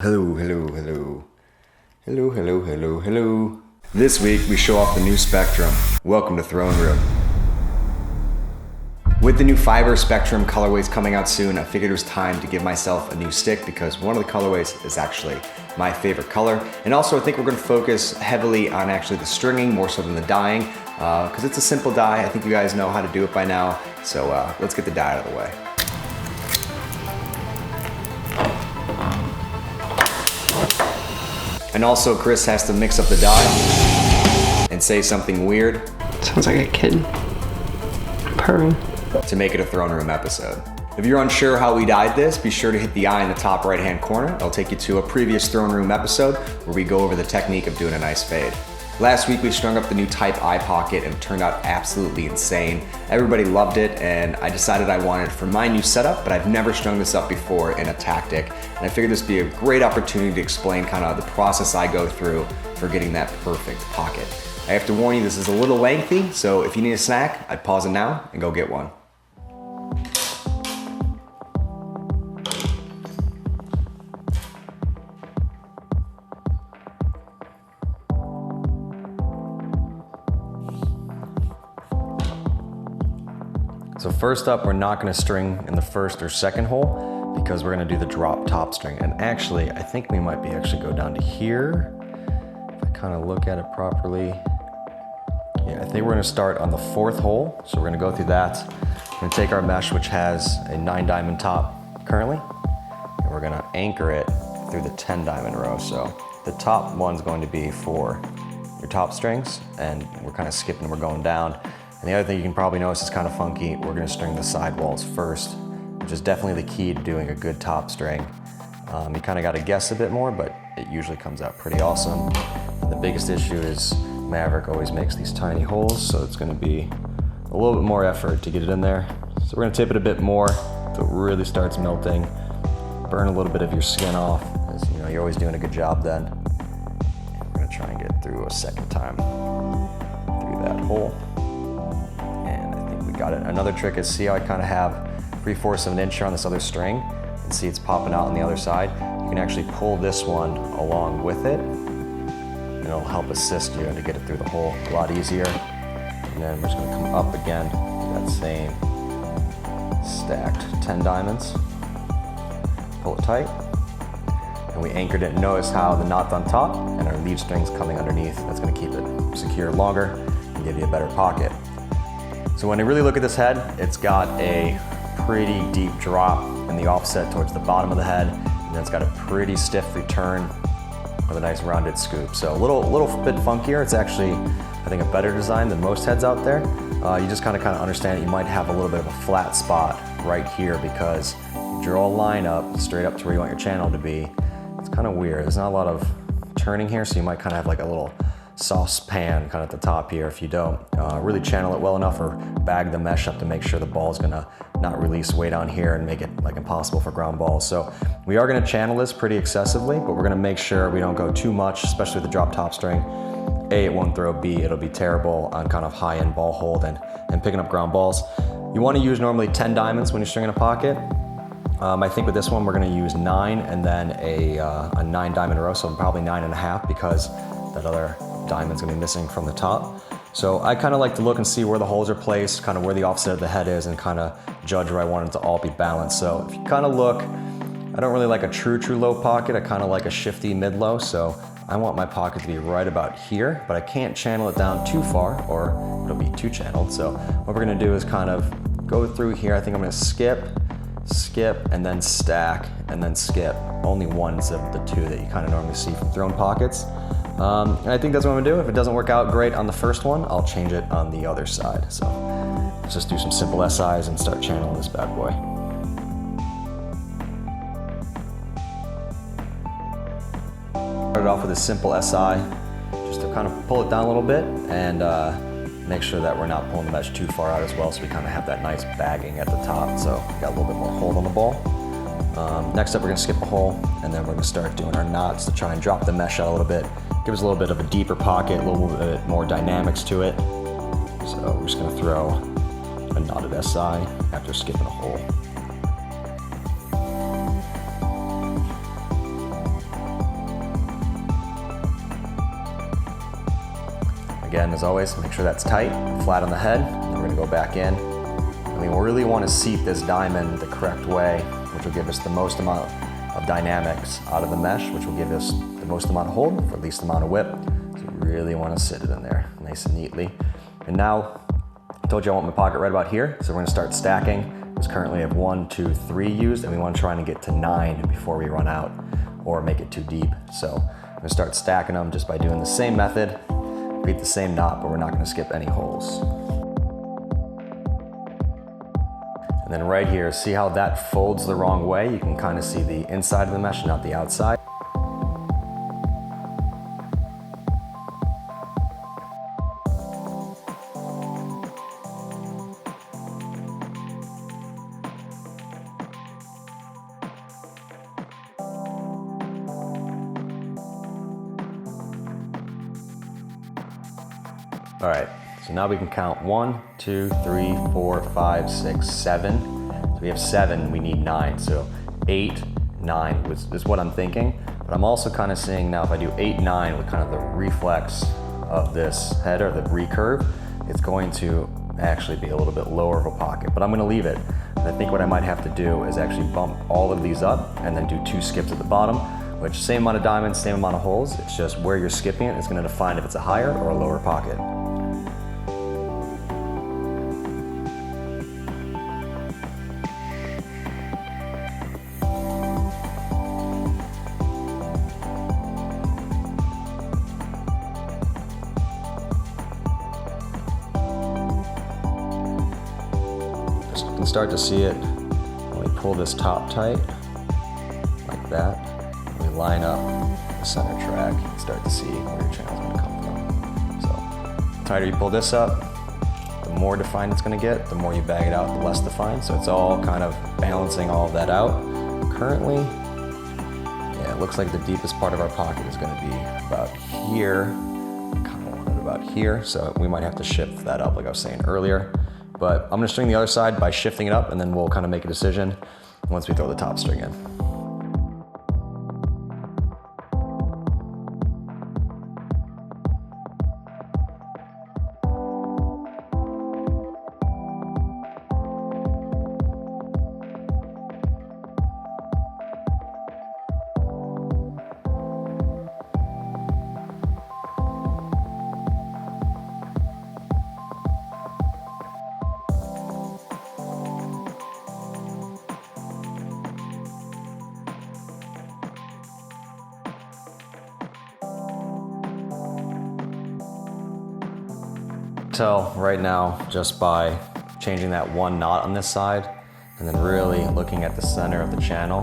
Hello, hello, hello. Hello, hello, hello, hello. This week we show off the new Spectrum. Welcome to Throne Room. With the new fiber Spectrum colorways coming out soon, I figured it was time to give myself a new stick because one of the colorways is actually my favorite color. And also I think we're gonna focus heavily on actually the stringing more so than the dyeing because it's a simple dye. I think you guys know how to do it by now. So let's get the dye out of the way. And also Chris has to mix up the dye and say something weird. Sounds like a kid purring. To make it a Throne Room episode. If you're unsure how we dyed this, be sure to hit the eye in the top right hand corner. It'll take you to a previous Throne Room episode where we go over the technique of doing a nice fade. Last week we strung up the new Type eye pocket and it turned out absolutely insane. Everybody loved it and I decided I wanted it for my new setup, but I've never strung this up before in a tactic. And I figured this would be a great opportunity to explain kind of the process I go through for getting that perfect pocket. I have to warn you, this is a little lengthy, so if you need a snack, I'd pause it now and go get one. So first up, we're not gonna string in the first or second hole because we're gonna do the drop top string. And actually, I think we might be actually go down to here. If I kind of look at it properly. Yeah, I think we're gonna start on the fourth hole. So we're gonna go through that. We're gonna take our mesh, which has a 9 diamond top currently, and we're gonna anchor it through the 10 diamond row. So the top one's going to be for your top strings, and we're kind of skipping, we're going down. And the other thing you can probably notice is kind of funky. We're gonna string the sidewalls first, which is definitely the key to doing a good top string. You kind of got to guess a bit more, but it usually comes out pretty awesome. And the biggest issue is Maverick always makes these tiny holes, so it's gonna be a little bit more effort to get it in there. So we're gonna tip it a bit more so it really starts melting. Burn a little bit of your skin off, as you know, you're always doing a good job then. And we're gonna try and get through a second time through that hole. Got it. Another trick is see how I kind of have 3/4 of an inch here on this other string and see it's popping out on the other side. You can actually pull this one along with it and it'll help assist you and to get it through the hole a lot easier. And then we're just going to come up again to that same stacked 10 diamonds. Pull it tight. And we anchored it. Notice how the knot's on top and our lead string's coming underneath. That's going to keep it secure longer and give you a better pocket. So when you really look at this head, it's got a pretty deep drop in the offset towards the bottom of the head, and then it's got a pretty stiff return with a nice rounded scoop. So a little bit funkier. It's actually, I think, a better design than most heads out there. You just kind of understand that you might have a little bit of a flat spot right here because you draw a line up straight up to where you want your channel to be. It's kind of weird. There's not a lot of turning here, so you might kind of have like a little saucepan kind of at the top here if you don't really channel it well enough or bag the mesh up to make sure the ball is gonna not release way down here and make it like impossible for ground balls. So we are gonna channel this pretty excessively, but we're gonna make sure we don't go too much, especially with the drop top string. A, it won't throw. B, it'll be terrible on kind of high end ball hold and picking up ground balls. You wanna use normally 10 diamonds when you're stringing a pocket. I think with this one, we're gonna use 9 and then a 9 diamond row, so probably 9.5 because that other diamond's gonna be missing from the top. So I kind of like to look and see where the holes are placed, kind of where the offset of the head is, and kind of judge where I want it to all be balanced. So if you kind of look, I don't really like a true low pocket. I kind of like a shifty mid-low. So I want my pocket to be right about here, but I can't channel it down too far or it'll be too channeled. So what we're gonna do is kind of go through here. I think I'm gonna skip, and then stack, and then skip. Only one's of the two that you kind of normally see from thrown pockets. And I think that's what I'm gonna do. If it doesn't work out great on the first one, I'll change it on the other side. So let's just do some simple SIs and start channeling this bad boy. Started off with a simple SI, just to kind of pull it down a little bit and make sure that we're not pulling the mesh too far out as well, so we kind of have that nice bagging at the top, so we got a little bit more hold on the ball. Next up, we're gonna skip a hole, and then we're gonna start doing our knots to try and drop the mesh out a little bit. Give us a little bit of a deeper pocket, a little bit more dynamics to it. So we're just gonna throw a knotted SI after skipping a hole. Again, as always, make sure that's tight, flat on the head, and then we're gonna go back in. And we really wanna seat this diamond the correct way, which will give us the most amount of dynamics out of the mesh, which will give us the most amount of hold for the least amount of whip. So you really wanna sit it in there nice and neatly. And now, I told you I want my pocket right about here, so we're gonna start stacking. Because currently I have 1, 2, 3 used, and we want to try and get to 9 before we run out or make it too deep. So I'm gonna start stacking them just by doing the same method, repeat the same knot, but we're not gonna skip any holes. And then right here, see how that folds the wrong way? You can kind of see the inside of the mesh, not the outside. All right, so now we can count 1, 2, 3, 4, 5, 6, 7. So we have 7, we need 9. So 8, 9 is what I'm thinking. But I'm also kind of seeing now if I do 8, 9 with kind of the reflex of this head or the recurve, it's going to actually be a little bit lower of a pocket, but I'm gonna leave it. And I think what I might have to do is actually bump all of these up and then do 2 skips at the bottom, which same amount of diamonds, same amount of holes. It's just where you're skipping it is gonna define if it's a higher or a lower pocket. You can start to see it when we pull this top tight, like that. We line up the center track, you can start to see where your channel's gonna come from. So, the tighter you pull this up, the more defined it's gonna get, the more you bag it out, the less defined. So it's all kind of balancing all of that out. Currently, yeah, it looks like the deepest part of our pocket is gonna be about here. I kind of want it about here, so we might have to shift that up like I was saying earlier. But I'm gonna string the other side by shifting it up, and then we'll kind of make a decision once we throw the top string in. Tell right now just by changing that one knot on this side and then really looking at the center of the channel,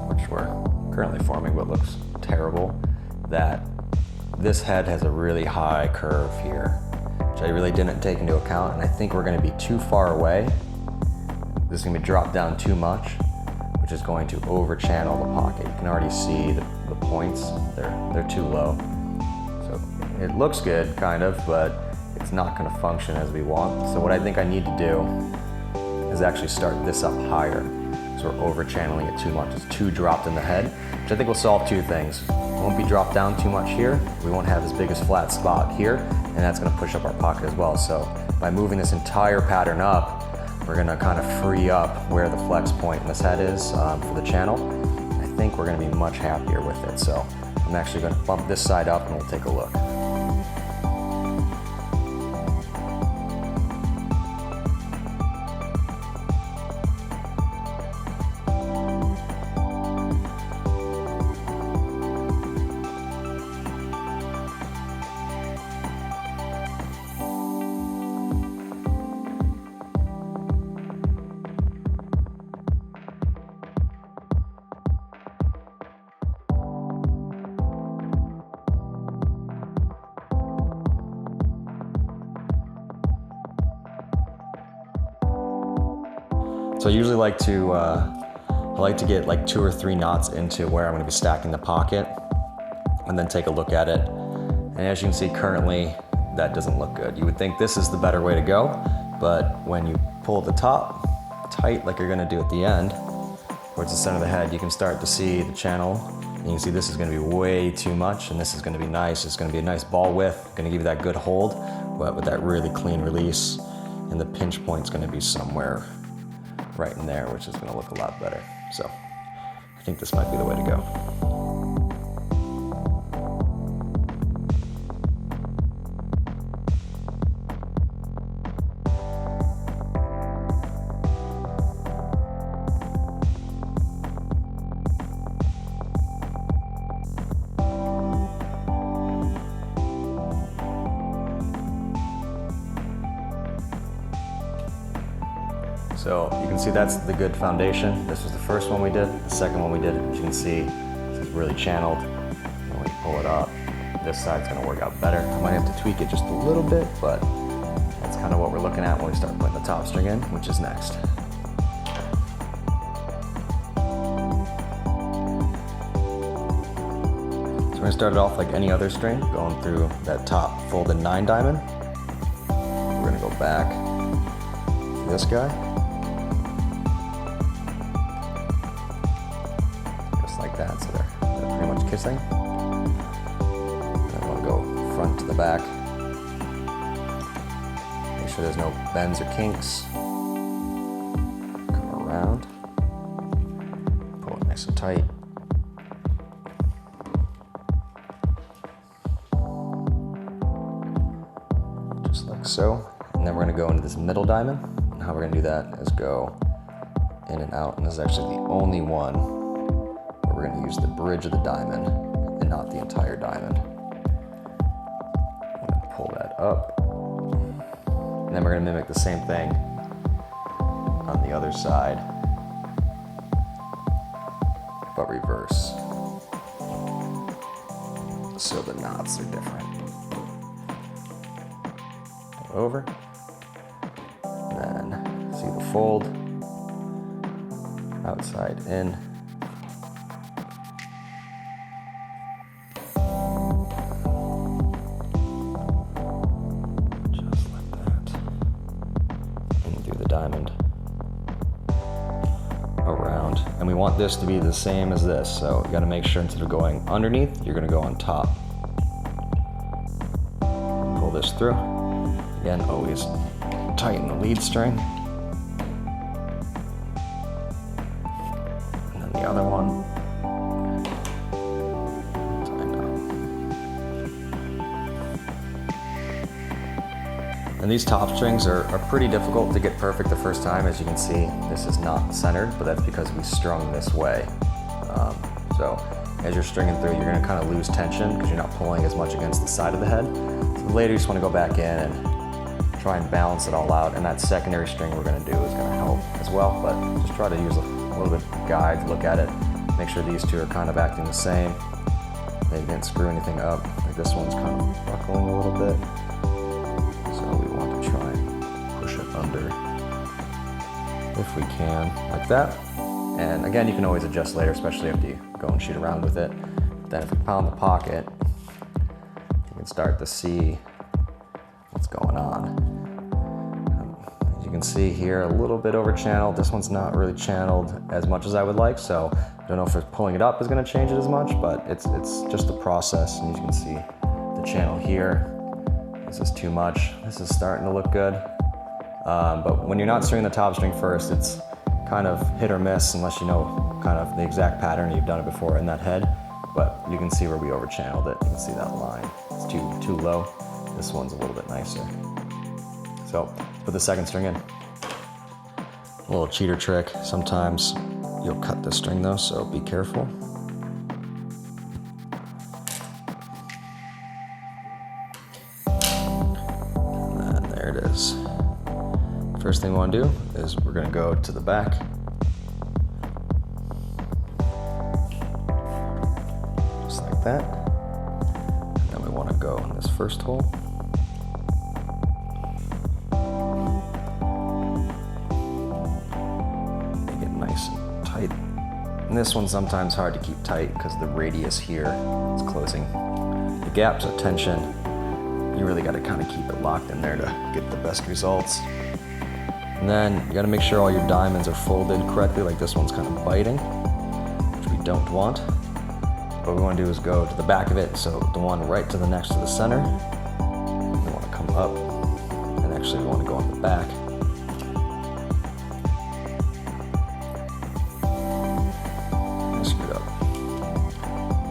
which we're currently forming but looks terrible, that this head has a really high curve here, which I really didn't take into account, and I think we're gonna be too far away. This is gonna be dropped down too much, which is going to over channel the pocket. You can already see the points, they're too low. So it looks good, kind of, but it's not gonna function as we want. So what I think I need to do is actually start this up higher. So we're over channeling it too much. It's too dropped in the head, which I think will solve 2 things. It won't be dropped down too much here. We won't have as big as flat spot here, and that's gonna push up our pocket as well. So by moving this entire pattern up, we're gonna kind of free up where the flex point in this head is for the channel. I think we're gonna be much happier with it. So I'm actually gonna bump this side up and we'll take a look. So I usually like to get like 2 or 3 knots into where I'm gonna be stacking the pocket and then take a look at it. And as you can see currently, that doesn't look good. You would think this is the better way to go, but when you pull the top tight like you're gonna do at the end, towards the center of the head, you can start to see the channel You can see this is gonna be way too much, and this is gonna be nice. It's gonna be a nice ball width, gonna give you that good hold, but with that really clean release. And the pinch point's gonna be somewhere right in there, which is gonna look a lot better. So I think this might be the way to go. So you can see that's the good foundation. This was the first one we did. The second one we did, as you can see, this is really channeled. And when you pull it up, this side's gonna work out better. I might have to tweak it just a little bit, but that's kind of what we're looking at when we start putting the top string in, which is next. So we're gonna start it off like any other string, going through that top folded 9 diamond. We're gonna go back to this guy. Like that, so they're pretty much kissing. And then we'll go front to the back. Make sure there's no bends or kinks. Come around. Pull it nice and tight. Just like so. And then we're going to go into this middle diamond. And how we're going to do that is go in and out. And this is actually the only one we're going to use the bridge of the diamond and not the entire diamond. I'm going to pull that up. And then we're going to mimic the same thing on the other side, but reverse. So the knots are different. Over. And then see the fold. Outside in. Diamond around, and we want this to be the same as this, so you got to make sure instead of going underneath, you're going to go on top. Pull this through. Again, always tighten the lead string, and then the other one. And these top strings are pretty difficult to get perfect the first time. As you can see, this is not centered, but that's because we strung this way. So as you're stringing through, you're gonna kind of lose tension because you're not pulling as much against the side of the head. So later you just wanna go back in and try and balance it all out. And that secondary string we're gonna do is gonna help as well, but just try to use a little bit of guide, look at it, make sure these two are kind of acting the same. They didn't screw anything up. Like this one's kind of buckling a little bit. We want to try and push it under if we can, like that. And again, you can always adjust later, especially after you go and shoot around with it. Then if we pound the pocket, you can start to see what's going on. As you can see here, a little bit over channeled. This one's not really channeled as much as I would like, so I don't know if pulling it up is going to change it as much, but it's just a process. And you can see the channel here. This is too much. This is starting to look good. But when you're not stringing the top string first, it's kind of hit or miss unless you know kind of the exact pattern, you've done it before in that head. But you can see where we over channeled it. You can see that line. It's too low. This one's a little bit nicer. So let's put the second string in. A little cheater trick. Sometimes you'll cut the string though, so be careful. There it is. First thing we want to do is we're going to go to the back. Just like that. And then we want to go in this first hole. Make it nice and tight. And this one's sometimes hard to keep tight because the radius here is closing the gaps of tension. You really got to kind of keep it locked in there to get the best results. And then you got to make sure all your diamonds are folded correctly, like this one's kind of biting, which we don't want. what we want to do is go to the back of it, so the one right to the next to the center. We want to come up, and actually we want to go on the back. I screwed up.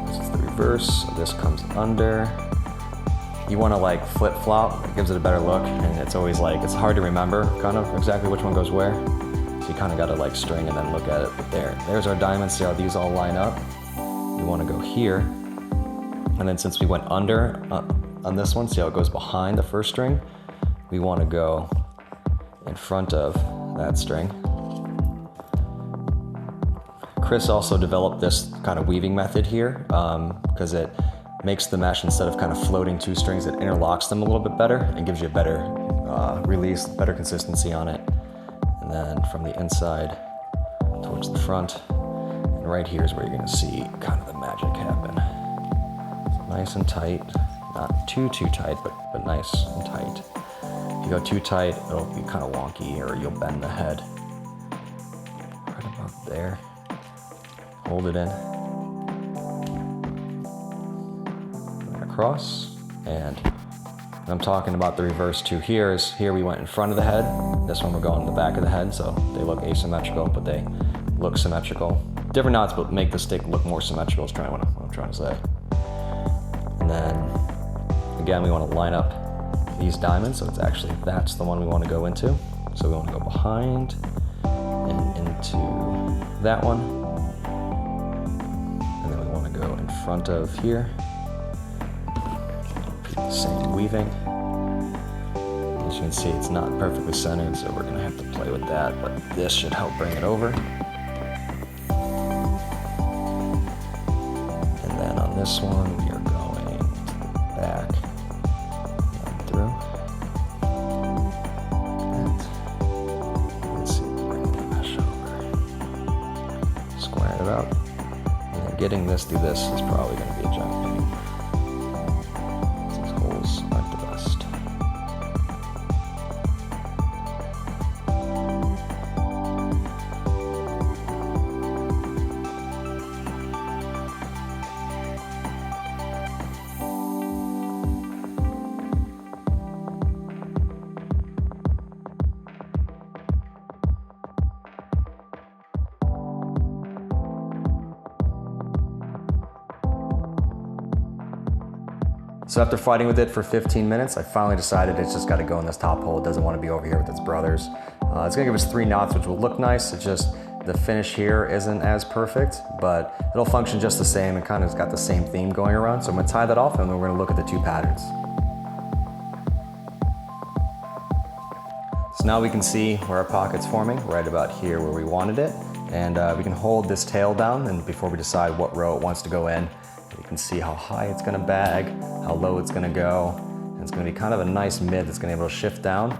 This is the reverse, so this comes under. You want to like flip-flop, it gives it a better look, and it's always like, it's hard to remember kind of exactly which one goes where. So you kind of got to like string and then look at it. But there's our diamonds. See how these all line up? We want to go here. And then since we went under on this one, see how it goes behind the first string? We want to go in front of that string. Chris also developed this kind of weaving method here because it makes the mesh, instead of kind of floating two strings, it interlocks them a little bit better and gives you a better release, better consistency on it. And then from the inside towards the front, and right here is where you're gonna see kind of the magic happen. So nice and tight, not too tight, but nice and tight. If you go too tight, it'll be kind of wonky, or you'll bend the head. Right about there. Hold it in. Across, and I'm talking about the reverse two here. Is here we went in front of the head. This one we're going in the back of the head, so they look asymmetrical, but they look symmetrical. Different knots, but make the stick look more symmetrical is what I'm trying to say. And then again, we want to line up these diamonds, so it's actually, that's the one we want to go into. So we want to go behind and into that one, and then we want to go in front of here. Same weaving. As you can see, it's not perfectly centered, so we're gonna have to play with that, but this should help bring it over. And then on this one, we are going back and through. Like that. Let's see, bring the mesh over. Square it up. And then getting this through this is probably gonna be a giant pain. Aren't the best. So after fighting with it for 15 minutes, I finally decided it's just got to go in this top hole. It doesn't want to be over here with its brothers. It's going to give us 3 knots, which will look nice. It's just the finish here isn't as perfect, but it'll function just the same and kind of got the same theme going around. So I'm going to tie that off, and then we're going to look at the 2 patterns. So now we can see where our pocket's forming, right about here where we wanted it. And we can hold this tail down, and before we decide what row it wants to go in, you can see how high it's gonna bag, how low it's gonna go, and it's gonna be kind of a nice mid that's gonna be able to shift down.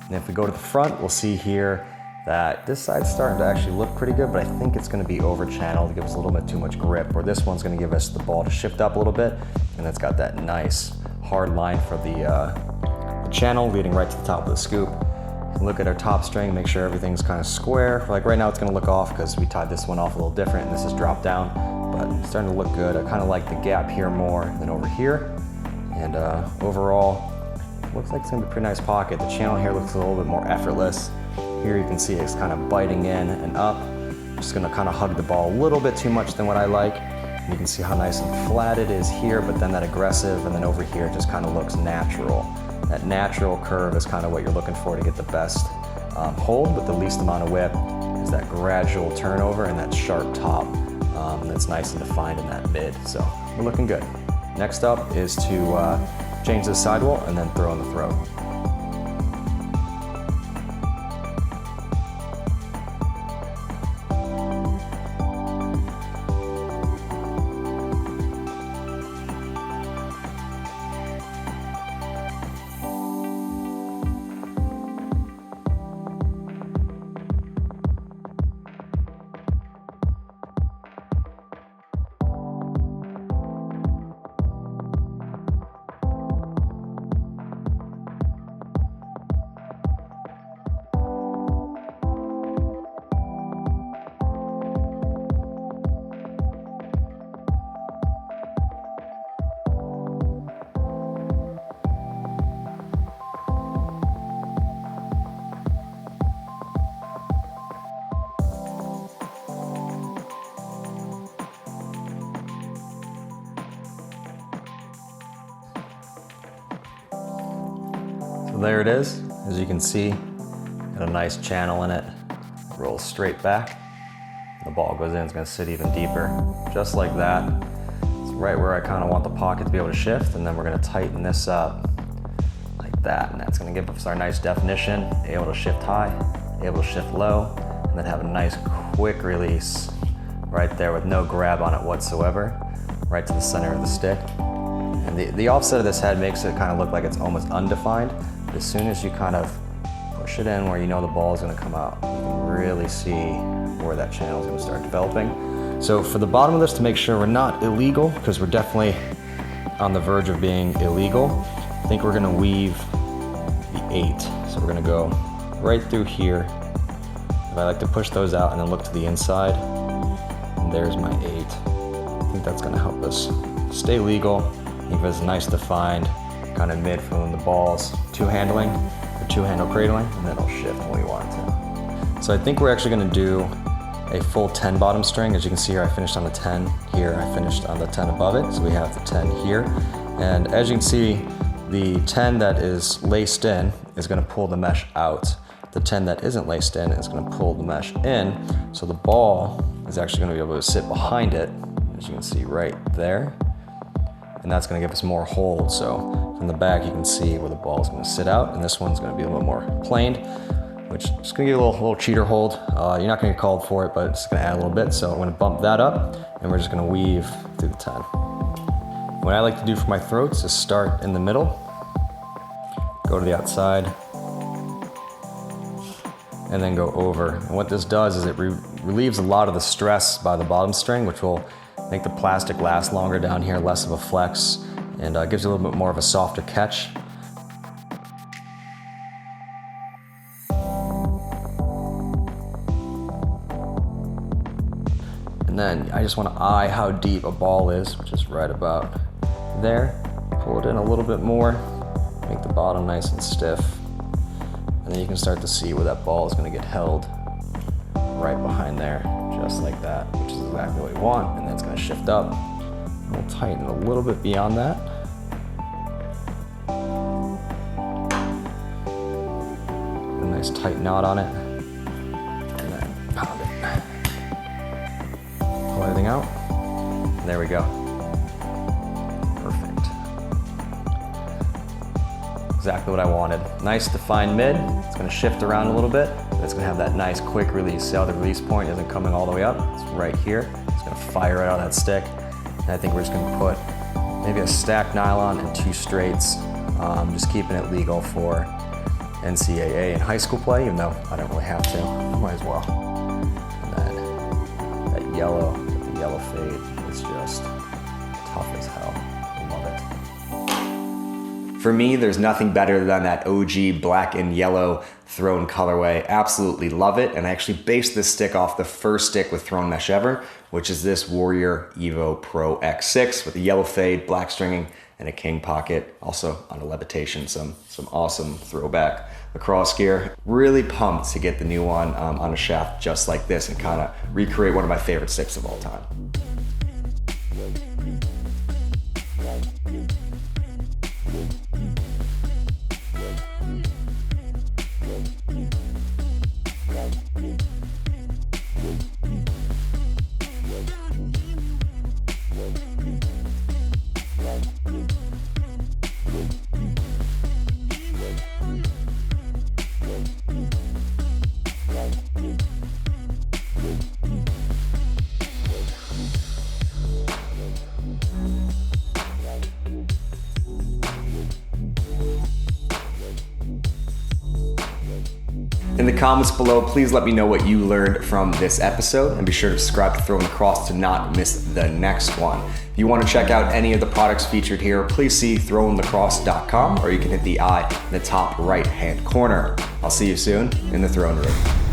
And if we go to the front, we'll see here that this side's starting to actually look pretty good, but I think it's gonna be over channeled, give us a little bit too much grip, where this one's gonna give us the ball to shift up a little bit, and it's got that nice hard line for the channel leading right to the top of the scoop. Look at our top string, make sure everything's kind of square. Like right now it's gonna look off because we tied this one off a little different and this is dropped down, but it's starting to look good. I kind of like the gap here more than over here. And overall, looks like it's gonna be a pretty nice pocket. The channel here looks a little bit more effortless. Here you can see it's kind of biting in and up. Just gonna kind of hug the ball a little bit too much than what I like. And you can see how nice and flat it is here, but then that aggressive, and then over here it just kind of looks natural. That natural curve is kind of what you're looking for to get the best hold with the least amount of whip, is that gradual turnover and that sharp top that's nice and defined in that mid. So we're looking good. Next up is to change the sidewall and then throw in the throat. So there it is. As you can see, got a nice channel in it. Rolls straight back. The ball goes in, it's gonna sit even deeper, just like that. It's right where I kind of want the pocket to be able to shift, and then we're gonna tighten this up like that, and that's gonna give us our nice definition, able to shift high, able to shift low, and then have a nice quick release right there with no grab on it whatsoever, right to the center of the stick. And the offset of this head makes it kind of look like it's almost undefined. But as soon as you kind of push it in where you know the ball is gonna come out, you can really see where that channel is gonna start developing. So for the bottom of this, to make sure we're not illegal, because we're definitely on the verge of being illegal, I think we're gonna weave the 8. So we're gonna go right through here. I like to push those out and then look to the inside. And there's my 8. I think that's gonna help us stay legal, give us a nice defined kind of mid from the balls, two-handling, or two-handle cradling, and then it'll shift when we want it to. So I think we're actually gonna do a full 10 bottom string. As you can see here, I finished on the 10 here, I finished on the 10 above it, so we have the 10 here. And as you can see, the 10 that is laced in is gonna pull the mesh out. The 10 that isn't laced in is gonna pull the mesh in, so the ball is actually gonna be able to sit behind it, as you can see right there. And that's gonna give us more hold. So from the back, you can see where the ball is gonna sit out, and this one's gonna be a little more planed, which is gonna give you a little cheater hold. You're not gonna get called for it, but it's gonna add a little bit. So I'm gonna bump that up, and we're just gonna weave through the 10. What I like to do for my throats is start in the middle, go to the outside, and then go over. And what this does is it relieves a lot of the stress by the bottom string, which will make the plastic last longer down here, less of a flex, and gives you a little bit more of a softer catch. And then I just want to eye how deep a ball is, which is right about there. Pull it in a little bit more, make the bottom nice and stiff. And then you can start to see where that ball is going to get held right behind there, just like that, which is exactly what we want. And then it's going to shift up. We'll tighten a little bit beyond that. Get a nice tight knot on it. And then pound it. Pull everything out. And there we go. Perfect. Exactly what I wanted. Nice defined mid. It's going to shift around a little bit. It's going to have that nice quick release. See how the release point isn't coming all the way up? It's right here. It's going to fire right out of that stick. And I think we're just going to put maybe a stacked nylon and 2 straights, just keeping it legal for NCAA and high school play, even though I don't really have to. Might as well. And then that yellow, the yellow fade is just tough as hell. I love it. For me, there's nothing better than that OG black and yellow thrown colorway. Absolutely love it. And I actually based this stick off the first stick with thrown mesh ever, which is this Warrior Evo Pro X6 with a yellow fade, black stringing, and a king pocket. Also on a levitation, some awesome throwback lacrosse gear. Really pumped to get the new one on a shaft just like this and kind of recreate one of my favorite sticks of all time. In the comments below, please let me know what you learned from this episode, and be sure to subscribe to Throwing Lacrosse to not miss the next one. If you want to check out any of the products featured here, please see throwinlacrosse.com, or you can hit the I in the top right-hand corner. I'll see you soon in the throwing room.